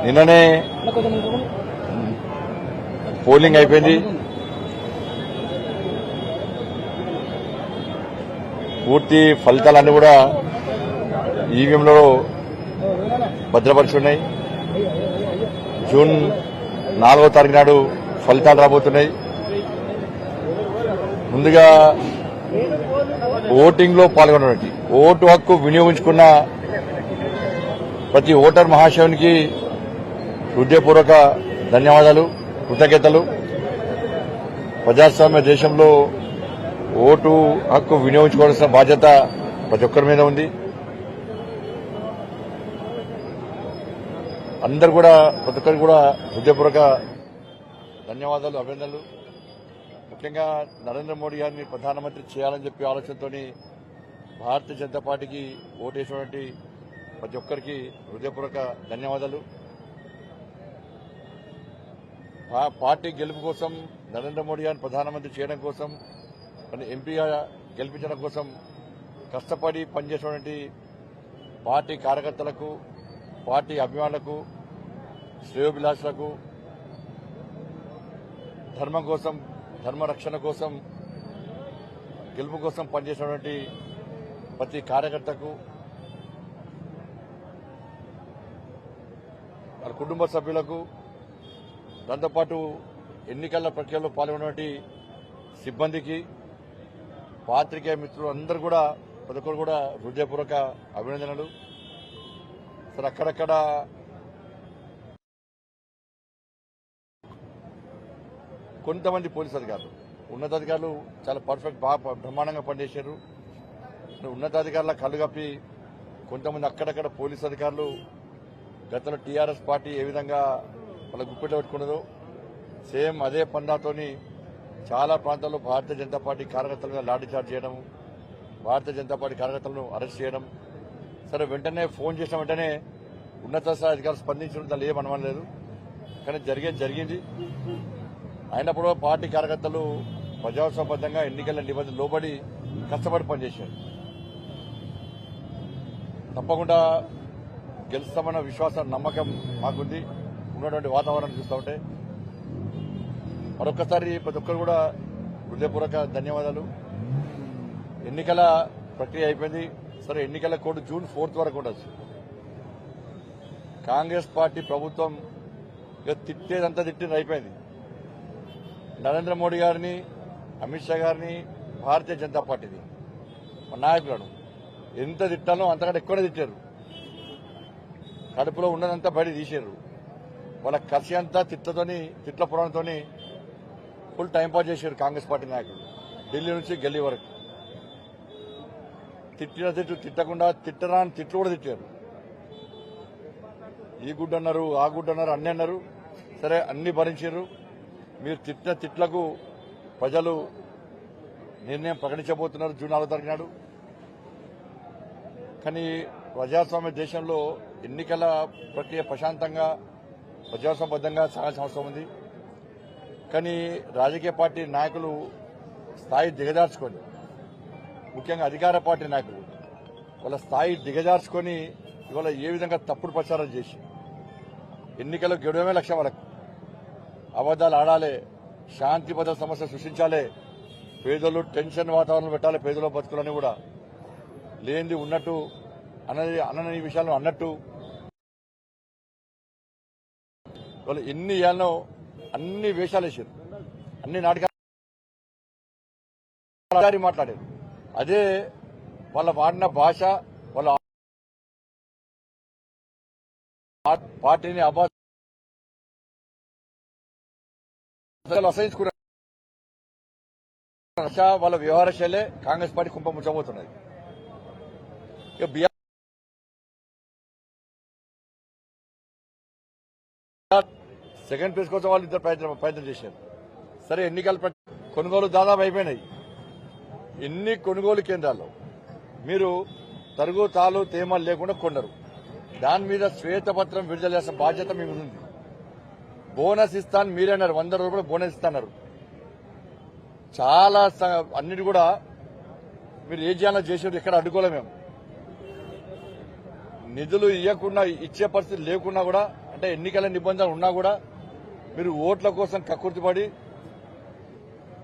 నిన్ననే పోలింగ్ అయిపోయింది. పూర్తి ఫలితాలన్నీ కూడా ఈవీఎంలో భద్రపరిచి ఉన్నాయి. జూన్ 4వ తారీఖు నాడు ఫలితాలు రాబోతున్నాయి. ముందుగా ఓటింగ్ లో పాల్గొన్నటువంటి ఓటు హక్కు వినియోగించుకున్న ప్రతి ఓటర్ మహాశయునికి హృదయపూర్వక ధన్యవాదాలు, కృతజ్ఞతలు. ప్రజాస్వామ్య దేశంలో ఓటు హక్కు వినియోగించుకోవాల్సిన బాధ్యత ప్రతి ఒక్కరి మీద ఉంది. అందరు కూడా ప్రతి ఒక్కరికి కూడా హృదయపూర్వక ధన్యవాదాలు, అభినందనలు. ముఖ్యంగా నరేంద్ర మోడీ గారిని ప్రధానమంత్రి చేయాలని చెప్పి ఆలోచనతో భారతీయ జనతా పార్టీకి ఓటేసినటువంటి ప్రతి ఒక్కరికి హృదయపూర్వక ధన్యవాదాలు. పార్టీ గెలుపు కోసం, నరేంద్ర మోడీ గారిని ప్రధానమంత్రి చేయడం కోసం, ఎంపీగా గెలిపించడం కోసం కష్టపడి పనిచేసినటువంటి పార్టీ కార్యకర్తలకు, పార్టీ అభిమానులకు, శ్రేయోభిలాషులకు, ధర్మం కోసం, ధర్మ రక్షణ కోసం, గెలుపు కోసం పనిచేసినటువంటి ప్రతి కార్యకర్తకు, వాళ్ళ కుటుంబ సభ్యులకు, దాంతోపాటు ఎన్నికల ప్రక్రియలో పాల్గొన్నటువంటి సిబ్బందికి, పాత్రికేయ మిత్రులు అందరూ కూడా ప్రతి ఒక్కరు కూడా హృదయపూర్వక అభినందనలు. సరే, అక్కడక్కడ కొంతమంది పోలీసు అధికారులు, ఉన్నతాధికారులు చాలా పర్ఫెక్ట్, బాగా బ్రహ్మాండంగా పనిచేశారు. ఉన్నతాధికారుల కళ్ళు కప్పి కొంతమంది అక్కడక్కడ పోలీసు అధికారులు గతంలో టీఆర్ఎస్ పార్టీ ఏ విధంగా వాళ్ళ గుప్పెట్లో పెట్టుకున్నదో సేమ్ అదే పందాతోని చాలా ప్రాంతాల్లో భారతీయ జనతా పార్టీ కార్యకర్తల మీద లాఠీచార్జ్ చేయడం, భారతీయ జనతా పార్టీ కార్యకర్తలను అరెస్ట్ చేయడం. సరే, వెంటనే ఫోన్ చేసిన వెంటనే ఉన్నత స్థాయి అధికారులు స్పందించడం దాన్ని ఏమనడం లేదు. కానీ జరిగింది. అయినప్పుడు పార్టీ కార్యకర్తలు ప్రజాస్వామ్యబద్ధంగా ఎన్నికల నిబంధనలు లోబడి కష్టపడి పనిచేశారు. తప్పకుండా గెలుస్తామన్న విశ్వాసం, నమ్మకం మాకుంది. ఉన్నటువంటి వాతావరణం చూస్తూ ఉంటే మరొకసారి ప్రతి ఒక్కరు కూడా హృదయపూర్వక ధన్యవాదాలు. ఎన్నికల ప్రక్రియ అయిపోయింది. సరే, ఎన్నికల కోడ్ జూన్ 4th వరకు ఉండొచ్చు. కాంగ్రెస్ పార్టీ ప్రభుత్వం ఇక తిట్టేదంతా తిట్టింది, అయిపోయింది. నరేంద్ర మోడీ గారిని, అమిత్ షా గారిని, భారతీయ జనతా పార్టీని, మా నాయకులను ఎంత తిట్టాలో అంతకంటే ఎక్కువనే తిట్టారు. కడుపులో ఉన్నదంతా బయట తీశారు. వాళ్ళ కసి అంతా తిట్ల పురాణంతోని ఫుల్ టైంపాస్ చేశారు కాంగ్రెస్ పార్టీ నాయకులు, ఢిల్లీ నుంచి గల్లీ వరకు. తిట్టకుండా తిట్టరాని తిట్లు కూడా తిట్టారు. ఈ గుడ్డు అన్నారు, ఆ గుడ్డు అన్నారు, అన్ని అన్నారు. సరే, అన్ని భరించారు. మీరు తిట్టిన తిట్లకు ప్రజలు నిర్ణయం ప్రకటించబోతున్నారు జూన్ 4వ తారీఖు నాడు. కానీ ప్రజాస్వామ్య దేశంలో ఎన్నికల ప్రక్రియ ప్రశాంతంగా, ప్రజాస్వామ్యబద్ధంగా సాగాల్సిన అవసరం ఉంది. కానీ రాజకీయ పార్టీ నాయకులు స్థాయి దిగజార్చుకొని, ముఖ్యంగా అధికార పార్టీ నాయకులు వాళ్ళ స్థాయి దిగజార్చుకొని ఇవాళ ఏ విధంగా తప్పుడు ప్రచారం చేసి ఎన్నికల్లో గెలవడమే లక్ష్యం, వాళ్ళకు అబద్దాలు ఆడాలి, శాంతి భద్రత సమస్య సృష్టించాలి, పేదలు టెన్షన్ వాతావరణం పెట్టాలి, పేదల బతుకులని కూడా లేనిది ఉన్నట్టు అన్నని విషయాలను అన్నట్టు వాళ్ళు ఎన్ని ఏళ్ళనో అన్ని వేషాలు వేసారు, అన్ని నాటకాలు మాట్లాడారు. అదే వాళ్ళ వాడిన భాష, వాళ్ళ పార్టీని అసహించుకున్నారు. వాళ్ళ వ్యవహార శైలే కాంగ్రెస్ పార్టీ కుంప ముంచబోతున్నది. సెకండ్ ప్లేస్ కోసం వాళ్ళు ఇద్దరు ప్రయత్నం చేశారు. సరే, ఎన్నికల కొనుగోలు దాదాపు అయిపోయినాయి. ఎన్ని కొనుగోలు కేంద్రాల్లో మీరు తరుగు తాలు తేమలు లేకుండా కొన్నారు. దాని మీద శ్వేతపత్రం విడుదల చేసిన బాధ్యత మీ ఉంది. బోనస్ ఇస్తాను మీరన్నారు, 100 రూపాయలు బోనస్ ఇస్తున్నారు. చాలా అన్నిటి కూడా మీరు ఏ చేయాలో చేసారు, ఎక్కడ అడ్డుకోలే. మేము నిధులు ఇవ్వకుండా ఇచ్చే పరిస్థితి లేకున్నా కూడా అంటే ఎన్నికల నిబంధనలు ఉన్నా కూడా మీరు ఓట్ల కోసం కక్కుర్తిపడి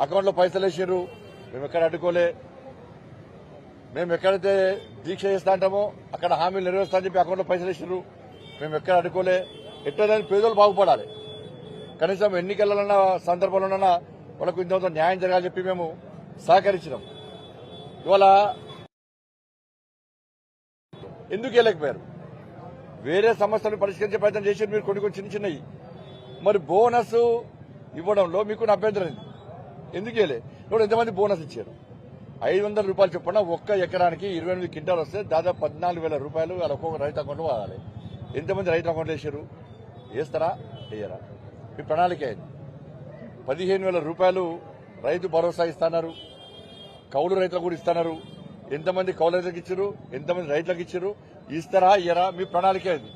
అకౌంట్లో పైసలు వేసారు. మేము ఎక్కడ అడ్డుకోలే. మేము ఎక్కడైతే దీక్ష చేస్తా అంటామో అక్కడ హామీలు నెరవేరుస్తా అని చెప్పి అకౌంట్లో పైసలు వేసారు. మేము ఎక్కడ అడ్డుకోలే. ఎట్లా పేదలు బాగుపడాలి. కనీసం ఎన్నికల సందర్భంలోనైనా వాళ్ళకు ఇంత న్యాయం జరగాలని చెప్పి మేము సహకరించినాం. ఇవాళ ఎందుకు వెళ్ళకపోయారు? వేరే సమస్యలు పరిష్కరించే ప్రయత్నం చేశారు మీరు కొన్ని చిన్న చిన్నవి. మరి బోనస్ ఇవ్వడంలో మీకు అభ్యంతరం ఉంది. ఎందుకు వెళ్ళే? ఇప్పుడు ఎంతమంది బోనస్ ఇచ్చారు? 500 రూపాయలు చొప్పున ఒక్క ఎకరానికి 28 క్వింటాలు వస్తే దాదాపు 14,000 రూపాయలు వాళ్ళ ఒక్కొక్క రైతు అకౌంట్లో వాడాలి. ఎంతమంది రైతు అకౌంట్లో వేసారు? వేస్తారా? వేయరా? మీ ప్రణాళిక అయింది. 15,000 రూపాయలు రైతు భరోసా ఇస్తున్నారు. కౌలు రైతులకు కూడా ఇస్తున్నారు. ఎంతమంది కౌలు రైతులకు ఇచ్చారు? ఎంతమంది రైతులకు ఇచ్చారు? ఇస్తారా? ఇయ్యరా? మీ ప్రణాళిక అయింది.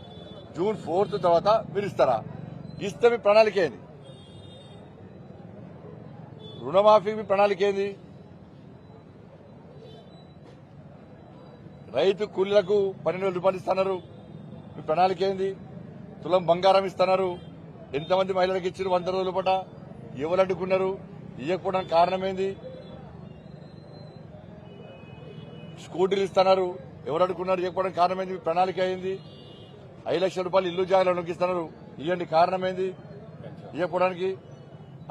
జూన్ 4 తర్వాత మీరు ఇస్తారా? ఇస్తే మీ ప్రణాళిక ఏంది? రుణమాఫీ మీ ప్రణాళిక ఏంది? రైతు కూలీలకు 12,000 రూపాయలు ఇస్తున్నారు. మీ ప్రణాళిక ఏంది? తులం బంగారం ఇస్తున్నారు. ఎంతమంది మహిళలకు ఇచ్చారు 100 రోజుల పాట? ఎవరు అడ్డుకున్నారు? ఇవ్వకపోవడానికి కారణం ఏంది? స్కూటీలు ఇస్తున్నారు. ఎవరు అడ్డుకున్నారు? ఇవ్వకపోవడానికి కారణం ఏంది? మీ ప్రణాళిక అయింది. 5 లక్షల రూపాయలు ఇల్లు జాగాలో ఇస్తున్నారు. ఇవ్వండి, కారణం ఏంది? ఇవ్వకపోవడానికి.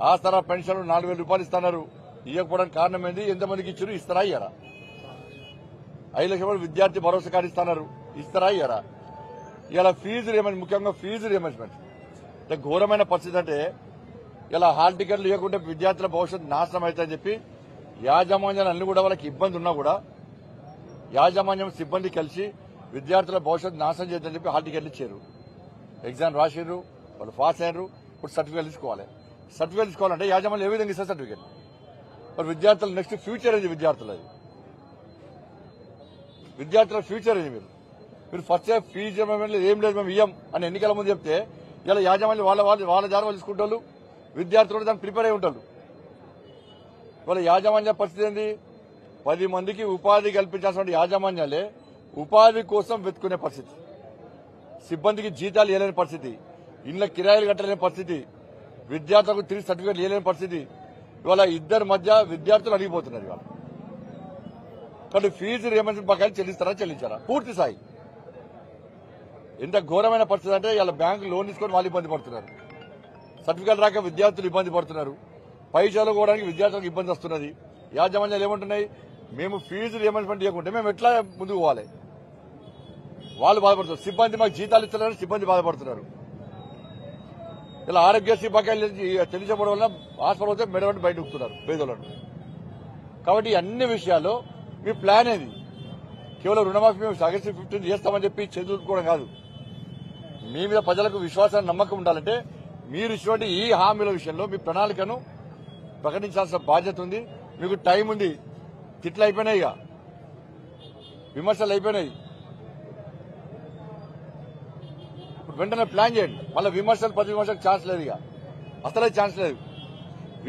ఆసరా పెన్షన్లు 4,000 రూపాయలు ఇస్తున్నారు. ఇవ్వకపోవడానికి కారణం ఏంది? ఎంతమందికి ఇచ్చారు? ఇస్తారా? ఇయ్యరా? 5 లక్షల రూపాయలు విద్యార్థి భరోసా కార్డు ఇస్తున్నారు. ఇస్తారా? ఇయ్యరా? ఇలా ఫీజు రియంబర్స్మెంట్, ముఖ్యంగా ఫీజు రియంబర్స్మెంట్ అంటే ఘోరమైన పరిస్థితి. అంటే ఇలా హాల్ టికెట్లు ఇవ్వకుంటే విద్యార్థుల భవిష్యత్తు నాశనం అవుతుందని చెప్పి యాజమాన్యాలు అన్ని కూడా వాళ్ళకి ఇబ్బంది ఉన్నా కూడా యాజమాన్యం సిబ్బంది కలిసి విద్యార్థుల భవిష్యత్తు నాశనం చేద్దని చెప్పి హాల్ టికెట్లు ఇచ్చారు. ఎగ్జామ్ రాసిర్రు, వాళ్ళు పాస్ అయ్యారు. ఇప్పుడు సర్టిఫికేట్ తీసుకోవాలి. సర్టిఫికేట్ తీసుకోవాలంటే యాజమాన్యం ఏ విధంగా ఇస్తారు సర్టిఫికేట్? మరి విద్యార్థుల నెక్స్ట్ ఫ్యూచర్ ఏంది? విద్యార్థులది విద్యార్థుల ఫ్యూచర్ ఏంది? మీరు ఫస్ట్ ఫీజు ఏం లేదు మేము ఇయ్యం అని ఎన్నికల ముందు చెప్తే ఇలా యాజమాన్యం వాళ్ళ దారి వాళ్ళు తీసుకుంటారు. విద్యార్థులు దానికి ప్రిపేర్ అయి ఉంటారు. వాళ్ళ యాజమాన్య పరిస్థితి ఏంది? 10 మందికి ఉపాధి కల్పించాల్సిన యాజమాన్యాలే ఉపాధి కోసం వెతుకునే పరిస్థితి. సిబ్బందికి జీతాలు ఇవ్వలేని పరిస్థితి. ఇళ్ల కిరాయిలు కట్టలేని పరిస్థితి. విద్యార్థులకు తిరిగి సర్టిఫికేట్ ఇవ్వలేని పరిస్థితి. ఇవాళ ఇద్దరి మధ్య విద్యార్థులు అడిగిపోతున్నారు. ఇవాళ కాబట్టి ఫీజు రియంబర్స్మెంట్ బకాయిలు చెల్లిస్తారా? చెల్లించారా? పూర్తి స్థాయి. ఎంత ఘోరమైన పరిస్థితి అంటే ఇలా బ్యాంకు లోన్ తీసుకొని వాళ్ళు ఇబ్బంది పడుతున్నారు. సర్టిఫికేట్ రాక విద్యార్థులు ఇబ్బంది పడుతున్నారు. పై చదువుకోవడానికి విద్యార్థులకు ఇబ్బంది వస్తున్నది. యాజమాన్యాలు ఏమంటున్నాయి? మేము ఫీజు రియంబర్స్మెంట్ ఇవ్వకుంటే మేము ఎట్లా ముందుకు పోవాలి? వాళ్ళు బాధపడుతున్నారు. సిబ్బంది మాకు జీతాలు ఇస్తున్నారు, సిబ్బంది బాధపడుతున్నారు. ఇలా ఆరోగ్యశ్రీ బకాయిలు చెల్లించడం వల్ల హాస్పిటల్ వస్తే మెడవంటి బయట ఉక్కుతున్నారు పేదలను. కాబట్టి అన్ని విషయాల్లో మీ ప్లాన్ ఏది? కేవలం రుణమాఫీ మేము ఆగస్టు 15 చేస్తామని చెప్పి చదువుకోవడం కాదు. మీ మీద ప్రజలకు విశ్వాసాన్ని నమ్మకం ఉండాలంటే మీరు ఇచ్చినటువంటి ఈ హామీల విషయంలో మీ ప్రణాళికను ప్రకటించాల్సిన బాధ్యత ఉంది. మీకు టైం ఉంది. తిట్లు అయిపోయినాయి, ఇక విమర్శలు అయిపోయినాయి. ఇప్పుడు వెంటనే ప్లాన్ చేయండి. మళ్ళీ విమర్శలు ప్రతి విమర్శకు ఛాన్స్ లేదు. ఇక అసలే ఛాన్స్ లేదు.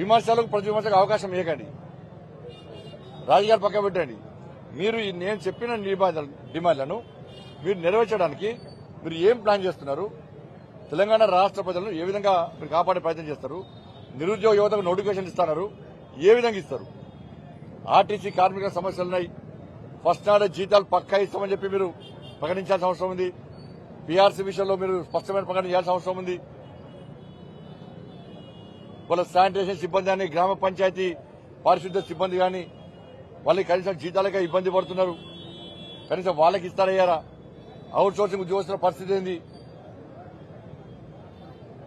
విమర్శలకు ప్రతి విమర్శకు అవకాశం ఇవ్వకండి. రాజకీయాలు పక్క పెట్టండి. మీరు నేను చెప్పిన డిమాండ్లను మీరు నెరవేర్చడానికి మీరు ఏం ప్లాన్ చేస్తున్నారు? తెలంగాణ రాష్ట్ర ప్రజలను ఏ విధంగా మీరు కాపాడే ప్రయత్నం చేస్తారు? నిరుద్యోగ యువతకు నోటిఫికేషన్ ఇస్తున్నారు, ఏ విధంగా ఇస్తారు? ఆర్టీసీ కార్మికుల సమస్యలున్నాయి. ఫస్ట్ నాడే జీతాలు పక్కా ఇస్తామని చెప్పి మీరు ప్రకటించాల్సిన అవసరం ఉంది. పీఆర్సీ విషయంలో మీరు స్పష్టమైన ప్రకటన చేయాల్సిన అవసరం ఉంది. వాళ్ళ శానిటేషన్ సిబ్బంది కానీ, గ్రామ పంచాయతీ పారిశుద్ధ్య సిబ్బంది కానీ వాళ్ళకి కనీసం జీతాలకే ఇబ్బంది పడుతున్నారు. కనీసం వాళ్ళకి ఇస్తారయ్యారా? అవుట్ సోర్సింగ్ ఉద్యోగస్తుల పరిస్థితి ఏంది?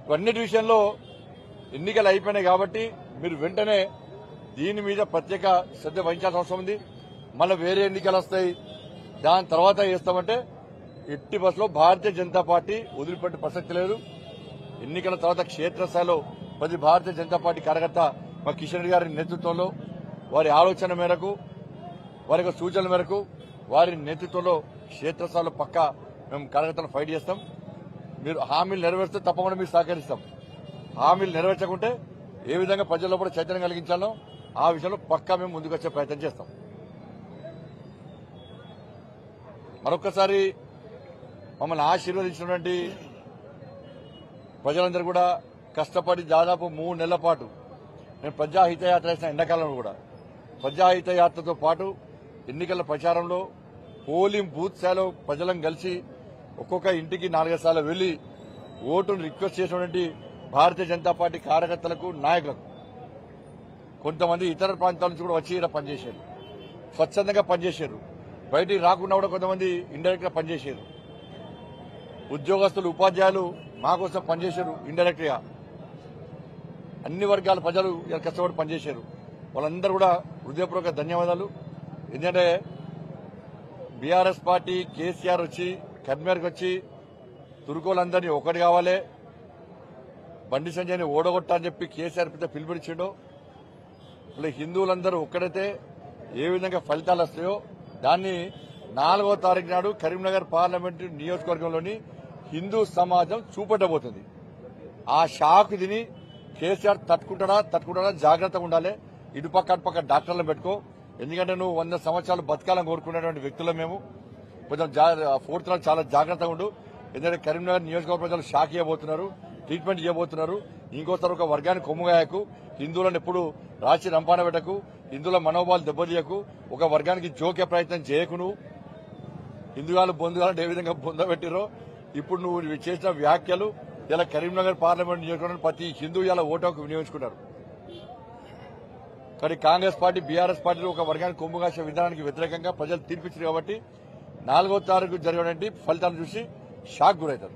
ఇవన్నిటి విషయంలో ఎన్నికలు అయిపోయినాయి కాబట్టి మీరు వెంటనే దీని మీద ప్రత్యేక శ్రద్ధ వహించాల్సిన అవసరం ఉంది. మళ్ళీ వేరే ఎన్నికలు వస్తాయి, దాని తర్వాత చేస్తామంటే ఎట్టి బస్సులో భారతీయ జనతా పార్టీ వదిలిపెట్టే ప్రసక్తి లేదు. ఎన్నికల తర్వాత క్షేత్రస్థాయిలో ప్రతి భారతీయ జనతా పార్టీ కార్యకర్త మా కిషన్ రెడ్డి గారి నేతృత్వంలో, వారి ఆలోచన మేరకు, వారి యొక్క సూచనల మేరకు, వారి నేతృత్వంలో క్షేత్రస్థాయిలో పక్కా మేము కార్యకర్తలు ఫైట్ చేస్తాం. మీరు హామీలు నెరవేర్స్తే తప్పకుండా మీరు సహకరిస్తాం. హామీలు నెరవేర్చకుంటే ఏ విధంగా ప్రజల్లో కూడా చైతన్యం కలిగించాలో ఆ విషయంలో పక్కా మేము ముందుకు వచ్చే ప్రయత్నం చేస్తాం. మరొక్కసారి మమ్మల్ని ఆశీర్వదించినటువంటి ప్రజలందరూ కూడా కష్టపడి దాదాపు 3 నెలల పాటు నేను ప్రజాహితయాత్ర చేసిన ఎండాకాలంలో కూడా ప్రజాహితయాత్రతో పాటు ఎన్నికల ప్రచారంలో పోలింగ్ బూత్ స్థాయిలో ప్రజలను కలిసి ఒక్కొక్క ఇంటికి 4 సార్లు వెళ్లి ఓటును రిక్వెస్ట్ చేసినటువంటి భారతీయ జనతా పార్టీ కార్యకర్తలకు నాయకులకు కొంతమంది ఇతర ప్రాంతాల నుంచి కూడా వచ్చి ఇక్కడ పనిచేశారు. స్వచ్ఛందంగా పనిచేశారు. బయటికి రాకుండా కూడా కొంతమంది ఇండైరెక్ట్ గా పనిచేశారు. ఉద్యోగస్తులు ఉపాధ్యాయులు మా కోసం పనిచేశారు. ఇండైరెక్ట్ గా అన్ని వర్గాల ప్రజలు ఇలా కష్టపడి పనిచేశారు. వాళ్ళందరూ కూడా హృదయపూర్వక ధన్యవాదాలు. ఎందుకంటే బీఆర్ఎస్ పార్టీ కేసీఆర్ వచ్చి కర్మేరకు వచ్చి తురుకోలందరినీ ఒకటి కావాలి, బండి సంజయ్ని ఓడగొట్టా అని చెప్పి కేసీఆర్ పెద్ద పిలుపునిచ్చిండో, ఇలా హిందువులందరూ ఒక్కడైతే ఏ విధంగా ఫలితాలు వస్తాయో దాన్ని 4వ తారీఖు నాడు కరీంనగర్ పార్లమెంటు నియోజకవర్గంలోని హిందూ సమాజం చూపెట్టబోతుంది. ఆ షాక్ తిని కేసీఆర్ తట్టుకుంటాడా జాగ్రత్తగా ఉండాలి. ఇటుపక్క అటుపక్క డాక్టర్లను పెట్టుకో. ఎందుకంటే నువ్వు 100 సంవత్సరాలు బతకాలని కోరుకునేటువంటి వ్యక్తులు మేము. కొంచెం 4th నాడు చాలా జాగ్రత్తగా ఉండు. ఎందుకంటే కరీంనగర్ నియోజకవర్గ ప్రజలు షాక్ ఇవ్వబోతున్నారు, ట్రీట్మెంట్ చేయబోతున్నారు. ఇంకోసారి ఒక వర్గాన్ని కొమ్ముగాయకు, హిందువులను ఎప్పుడు రాచి రంపాన పెట్టకు, హిందువుల మనోభావాలు దెబ్బతీయకు, ఒక వర్గానికి జోకే ప్రయత్నం చేయకు. నువ్వు హిందువులు బొందుగాలను ఏ విధంగా బొందబెట్టిరో ఇప్పుడు నువ్వు చేసిన వ్యాఖ్యలు ఇలా కరీంనగర్ పార్లమెంట్ నియోజకవర్గంలో ప్రతి హిందూ ఇలా ఓటుకు వినియోగించుకున్నారు. కానీ కాంగ్రెస్ పార్టీ బీఆర్ఎస్ పార్టీలు ఒక వర్గానికి కొమ్ము కాసే విధానానికి వ్యతిరేకంగా ప్రజలు తీర్పిచ్చారు. కాబట్టి 4వ తారీఖు జరిగినటువంటి ఫలితాలను చూసి షాక్ గురవుతారు.